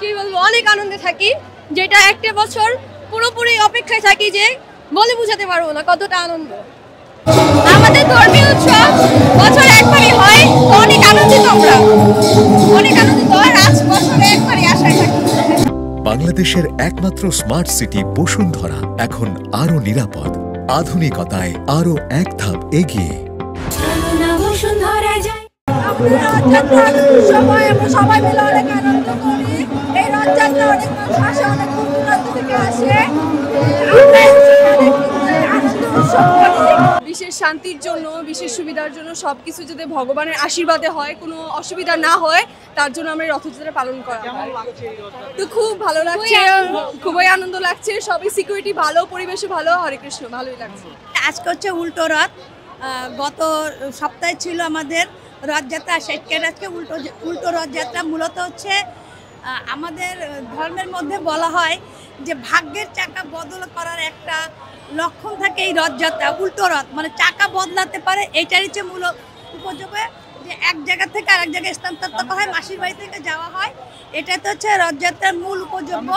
কি বলবো, অনেক আনন্দে থাকি, যেটা একটা বছর পুরোপুরি অপেক্ষায় থাকি যে বলে বোঝাতে পারবো না কতটা আনন্দ। আমাদের ধর্মীয় উৎসব বছরে একবারই হয়, অনেক আনন্দিত আমরা, অনেক আনন্দিত, আর আজ বছরে একবারই আশায় থাকি। বাংলাদেশের একমাত্র স্মার্ট সিটি বসুন্ধরা এখন আরো নিরাপদ, আধুনিকতায় আরো এক ধাপ এগিয়ে। সবাই মিলে অনেক আনন্দ করি। এই রথযাত্রা অনেক মানুষ আসে, অনেক দূর দূরান্ত থেকে আসে। বিশেষ শান্তির জন্য, বিশেষ সুবিধার জন্য, সবকিছু যাতে ভগবানের আশীর্বাদে হয়, কোনো অসুবিধা না হয়, তার জন্য আমরা রথযাত্রা পালন করা। তো খুব ভালো লাগছে, খুবই আনন্দ লাগছে, সবই সিকিউরিটি ভালো, পরিবেশও ভালো, হরে কৃষ্ণ, ভালোই লাগছে। আজকে হচ্ছে উল্টো রথ, গত সপ্তাহে ছিল আমাদের রথযাত্রা, আজকে উল্টো রথযাত্রা। মূলত হচ্ছে আমাদের ধর্মের মধ্যে বলা হয় যে ভাগ্যের চাকা বদল করার একটা লক্ষণ থাকে এই রথযাত্রা। উল্টো রথ মানে চাকা বদলাতে পারে, এইটারই হচ্ছে মূল উপযোগে যে এক জায়গা থেকে আরেক জায়গায় স্থানান্তর করা হয়, মাসির বাড়ি থেকে যাওয়া হয়। এটা তো হচ্ছে রথযাত্রার মূল উপযোগ্য।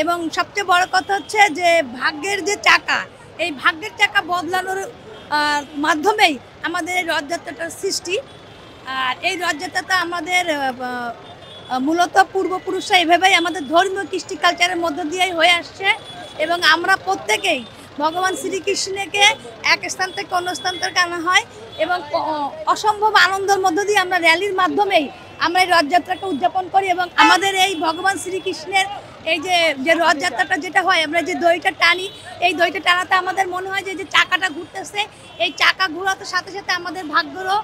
এবং সবচেয়ে বড় কথা হচ্ছে যে ভাগ্যের যে চাকা, এই ভাগ্যের চাকা বদলানোর মাধ্যমেই আমাদের এই রথযাত্রাটার সৃষ্টি। আর এই রথযাত্রাটা আমাদের মূলত পূর্বপুরুষরা এভাবেই আমাদের ধর্মীয় কৃষ্টি কালচারের মধ্য দিয়েই হয়ে আসছে। এবং আমরা প্রত্যেকেই ভগবান শ্রীকৃষ্ণকে এক স্থান থেকে অন্য স্থান থেকে আনা হয়, এবং অসম্ভব আনন্দের মধ্য দিয়ে আমরা র্যালির মাধ্যমেই আমরা এই রথযাত্রাকে উদযাপন করি। এবং আমাদের এই ভগবান শ্রীকৃষ্ণের এই যে রথযাত্রাটা যেটা হয়, আমরা যে দড়িটা টানি, এই দড়িটা টানাতে আমাদের মনে হয় যে চাকাটা ঘুরতেছে। এই চাকা ঘোরাতে সাথে সাথে আমাদের ভাগ্যেরও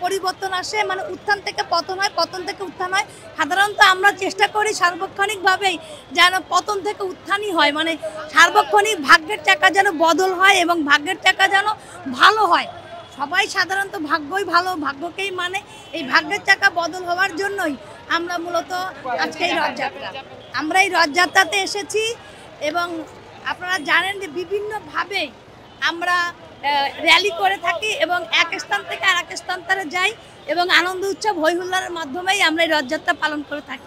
পরিবর্তন আসে, মানে উত্থান থেকে পতন হয়, পতন থেকে উত্থান হয়। সাধারণত আমরা চেষ্টা করি সার্বক্ষণিকভাবেই যেন পতন থেকে উত্থানই হয়, মানে সার্বক্ষণিক ভাগ্যের চাকা যেন বদল হয় এবং ভাগ্যের চাকা যেন ভালো হয়। সবাই সাধারণত ভাগ্যই ভালো, ভাগ্যকেই মানে। এই ভাগ্যের চাকা বদল হওয়ার জন্যই আমরা মূলত আজকে এই রথযাত্রা, আমরা এই রথযাত্রাতে এসেছি। এবং আপনারা জানেন যে বিভিন্নভাবে আমরা র্যালি করে থাকি এবং এক স্থান থেকে আর এক স্থানে যাই, এবং আনন্দ উৎসব হই হুল্লার মাধ্যমেই আমরা এই রথযাত্রা পালন করে থাকি।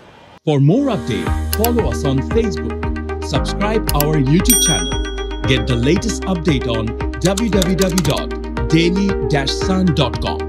For more updates, follow us on Facebook, subscribe our YouTube channel, get the latest update on www.daily-sun.com.